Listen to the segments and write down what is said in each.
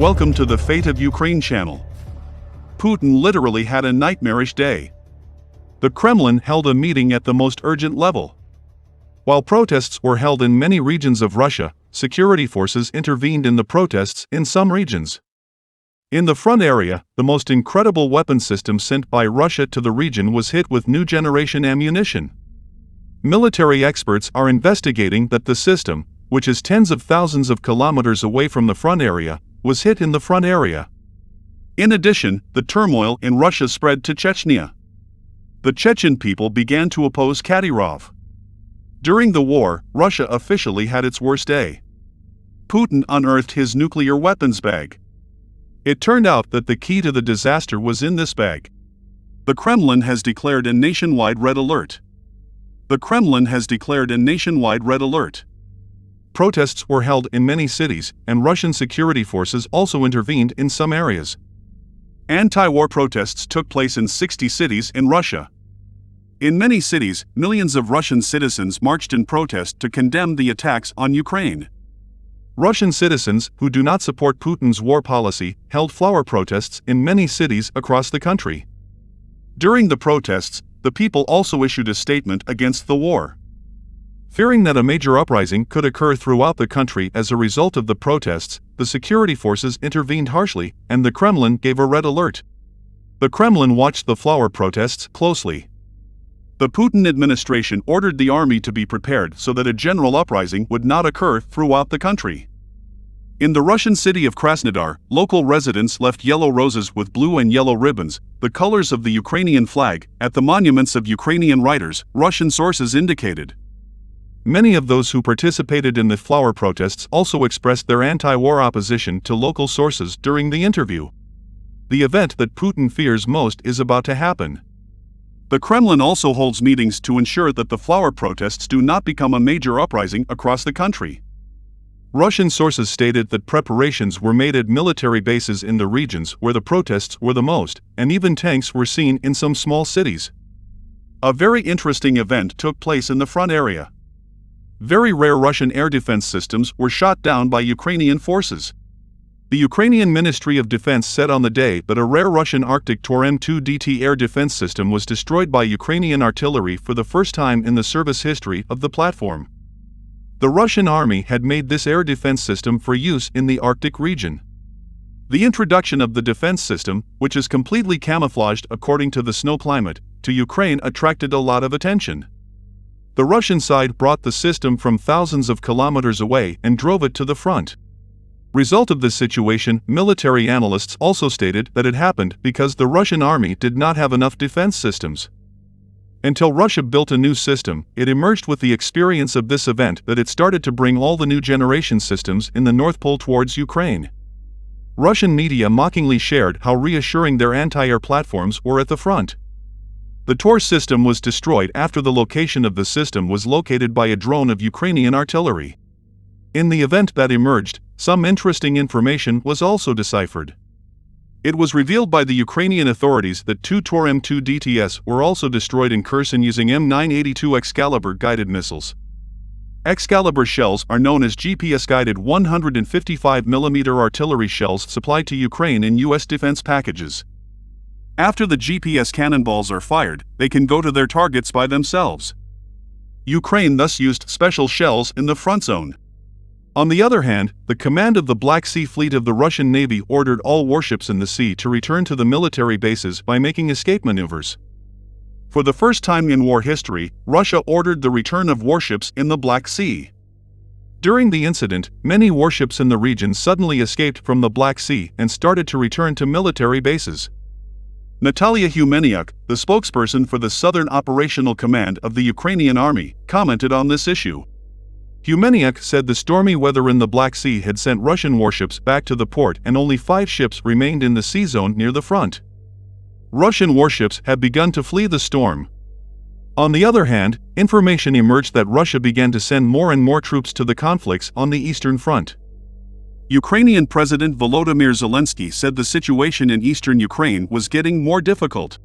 Welcome to the Fate of Ukraine channel. Putin literally had a nightmarish day. The Kremlin held a meeting at the most urgent level. While protests were held in many regions of Russia, security forces intervened in the protests in some regions. In the front area, the most incredible weapon system sent by Russia to the region was hit with new generation ammunition. Military experts are investigating that the system, which is tens of thousands of kilometers away from the front area, was hit in the front area. In addition, the turmoil in Russia spread to Chechnya. The Chechen people began to oppose Kadyrov. During the war, Russia officially had its worst day. Putin unearthed his nuclear weapons bag. It turned out that the key to the disaster was in this bag. The Kremlin has declared a nationwide red alert. The Kremlin has declared a nationwide red alert. Protests were held in many cities, and Russian security forces also intervened in some areas. Anti-war protests took place in 60 cities in Russia. In many cities, millions of Russian citizens marched in protest to condemn the attacks on Ukraine. Russian citizens who do not support Putin's war policy held flower protests in many cities across the country. During the protests, the people also issued a statement against the war. Fearing that a major uprising could occur throughout the country as a result of the protests, the security forces intervened harshly, and the Kremlin gave a red alert. The Kremlin watched the flower protests closely. The Putin administration ordered the army to be prepared so that a general uprising would not occur throughout the country. In the Russian city of Krasnodar, local residents left yellow roses with blue and yellow ribbons, the colors of the Ukrainian flag, at the monuments of Ukrainian writers, Russian sources indicated. Many of those who participated in the flower protests also expressed their anti-war opposition to local sources during the interview. The event that Putin fears most is about to happen. The Kremlin also holds meetings to ensure that the flower protests do not become a major uprising across the country. Russian sources stated that preparations were made at military bases in the regions where the protests were the most, and even tanks were seen in some small cities. A very interesting event took place in the front area. Very rare Russian air defense systems were shot down by Ukrainian forces. The Ukrainian Ministry of Defense said on the day that a rare Russian Arctic Tor M2DT air defense system was destroyed by Ukrainian artillery for the first time in the service history of the platform. The Russian army had made this air defense system for use in the Arctic region. The introduction of the defense system, which is completely camouflaged according to the snow climate, to Ukraine attracted a lot of attention. The Russian side brought the system from thousands of kilometers away and drove it to the front. Result of this situation, military analysts also stated that it happened because the Russian army did not have enough defense systems. Until Russia built a new system, it emerged with the experience of this event that it started to bring all the new generation systems in the North Pole towards Ukraine. Russian media mockingly shared how reassuring their anti-air platforms were at the front. The Tor system was destroyed after the location of the system was located by a drone of Ukrainian artillery. In the event that emerged, some interesting information was also deciphered. It was revealed by the Ukrainian authorities that two Tor M2 DTS were also destroyed in Kherson using M982 Excalibur guided missiles. Excalibur shells are known as GPS-guided 155mm artillery shells supplied to Ukraine in U.S. defense packages. After the GPS cannonballs are fired, they can go to their targets by themselves. Ukraine thus used special shells in the front zone. On the other hand, the command of the Black Sea Fleet of the Russian Navy ordered all warships in the sea to return to the military bases by making escape maneuvers. For the first time in war history, Russia ordered the return of warships in the Black Sea. During the incident, many warships in the region suddenly escaped from the Black Sea and started to return to military bases. Natalia Humeniuk, the spokesperson for the Southern Operational Command of the Ukrainian Army, commented on this issue. Humeniuk said the stormy weather in the Black Sea had sent Russian warships back to the port and only 5 ships remained in the sea zone near the front. Russian warships had begun to flee the storm. On the other hand, information emerged that Russia began to send more and more troops to the conflicts on the Eastern Front. Ukrainian President Volodymyr Zelensky said the situation in eastern Ukraine was getting more difficult.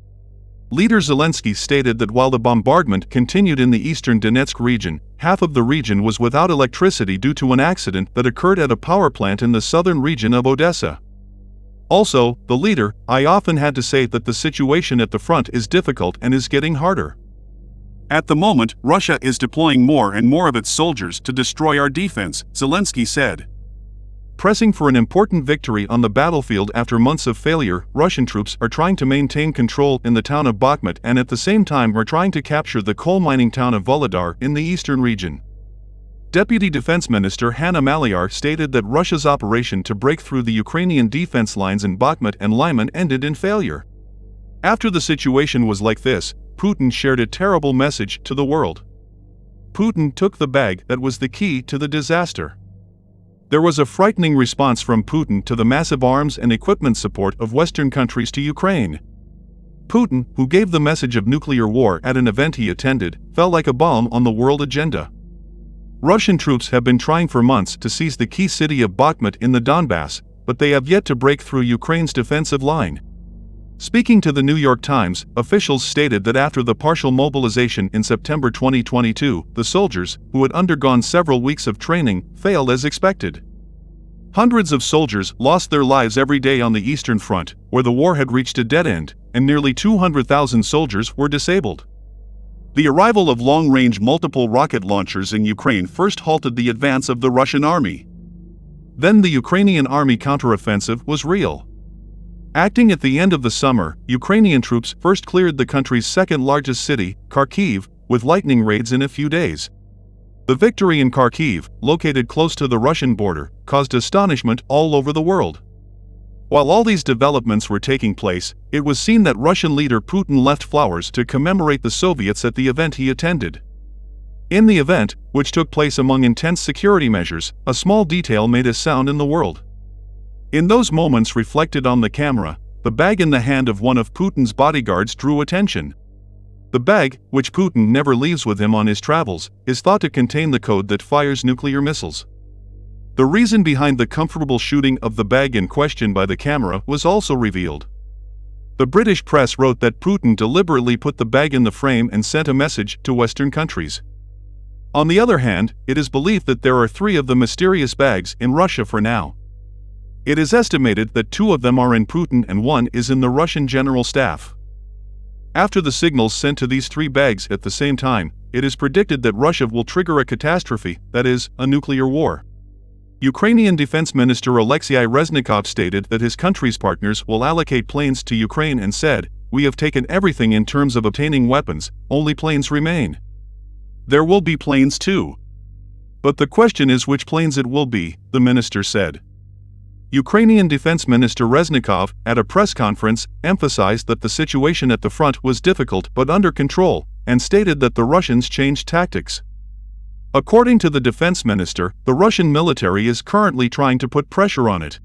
Leader Zelensky stated that while the bombardment continued in the eastern Donetsk region, half of the region was without electricity due to an accident that occurred at a power plant in the southern region of Odessa. Also, the leader, I often had to say that the situation at the front is difficult and is getting harder. At the moment, Russia is deploying more and more of its soldiers to destroy our defense, Zelensky said. Pressing for an important victory on the battlefield after months of failure, Russian troops are trying to maintain control in the town of Bakhmut and at the same time are trying to capture the coal mining town of Volodar in the eastern region. Deputy Defense Minister Hanna Maliar stated that Russia's operation to break through the Ukrainian defense lines in Bakhmut and Lyman ended in failure. After the situation was like this, Putin shared a terrible message to the world. Putin took the bag that was the key to the disaster. There was a frightening response from Putin to the massive arms and equipment support of Western countries to Ukraine. Putin, who gave the message of nuclear war at an event he attended, fell like a bomb on the world agenda. Russian troops have been trying for months to seize the key city of Bakhmut in the Donbass, but they have yet to break through Ukraine's defensive line. Speaking to the New York Times, officials stated that after the partial mobilization in September 2022, the soldiers, who had undergone several weeks of training, failed as expected. Hundreds of soldiers lost their lives every day on the Eastern Front, where the war had reached a dead end, and nearly 200,000 soldiers were disabled. The arrival of long-range multiple rocket launchers in Ukraine first halted the advance of the Russian army. Then the Ukrainian army counteroffensive was real. Acting at the end of the summer, Ukrainian troops first cleared the country's second-largest city, Kharkiv, with lightning raids in a few days. The victory in Kharkiv, located close to the Russian border, caused astonishment all over the world. While all these developments were taking place, it was seen that Russian leader Putin left flowers to commemorate the Soviets at the event he attended. In the event, which took place among intense security measures, a small detail made a sound in the world. In those moments reflected on the camera, the bag in the hand of one of Putin's bodyguards drew attention. The bag, which Putin never leaves with him on his travels, is thought to contain the code that fires nuclear missiles. The reason behind the comfortable shooting of the bag in question by the camera was also revealed. The British press wrote that Putin deliberately put the bag in the frame and sent a message to Western countries. On the other hand, it is believed that there are 3 of the mysterious bags in Russia for now. It is estimated that 2 of them are in Putin and 1 is in the Russian General Staff. After the signals sent to these 3 bags at the same time, it is predicted that Russia will trigger a catastrophe, that is, a nuclear war. Ukrainian Defense Minister Alexei Reznikov stated that his country's partners will allocate planes to Ukraine and said, "We have taken everything in terms of obtaining weapons, only planes remain." There will be planes too. But the question is which planes it will be, the minister said. Ukrainian Defense Minister Reznikov, at a press conference, emphasized that the situation at the front was difficult but under control, and stated that the Russians changed tactics. According to the defense minister, the Russian military is currently trying to put pressure on it.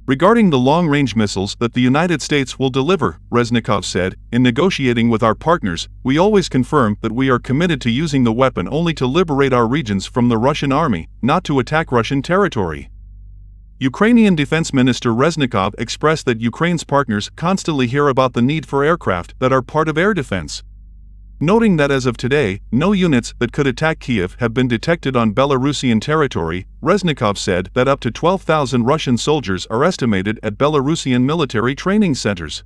Regarding the long-range missiles that the United States will deliver, Reznikov said, "In negotiating with our partners, we always confirm that we are committed to using the weapon only to liberate our regions from the Russian army, not to attack Russian territory." Ukrainian Defense Minister Reznikov expressed that Ukraine's partners constantly hear about the need for aircraft that are part of air defense. Noting that as of today, no units that could attack Kiev have been detected on Belarusian territory, Reznikov said that up to 12,000 Russian soldiers are estimated at Belarusian military training centers.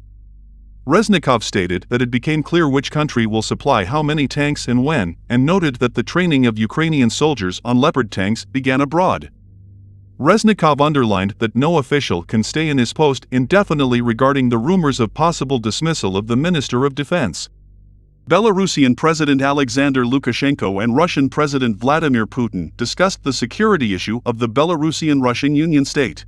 Reznikov stated that it became clear which country will supply how many tanks and when, and noted that the training of Ukrainian soldiers on Leopard tanks began abroad. Reznikov underlined that no official can stay in his post indefinitely regarding the rumors of possible dismissal of the Minister of Defense. Belarusian President Alexander Lukashenko and Russian President Vladimir Putin discussed the security issue of the Belarusian-Russian Union state.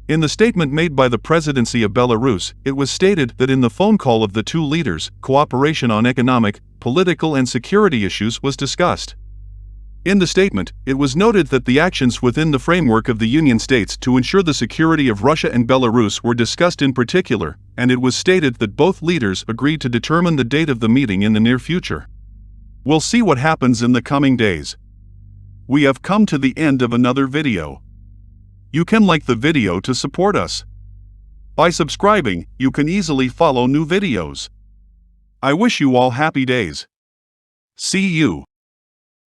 In the statement made by the presidency of Belarus, it was stated that in the phone call of the 2 leaders, cooperation on economic, political and security issues was discussed. In the statement, it was noted that the actions within the framework of the Union states to ensure the security of Russia and Belarus were discussed in particular, and it was stated that both leaders agreed to determine the date of the meeting in the near future. We'll see what happens in the coming days. We have come to the end of another video. You can like the video to support us. By subscribing, you can easily follow new videos. I wish you all happy days. See you.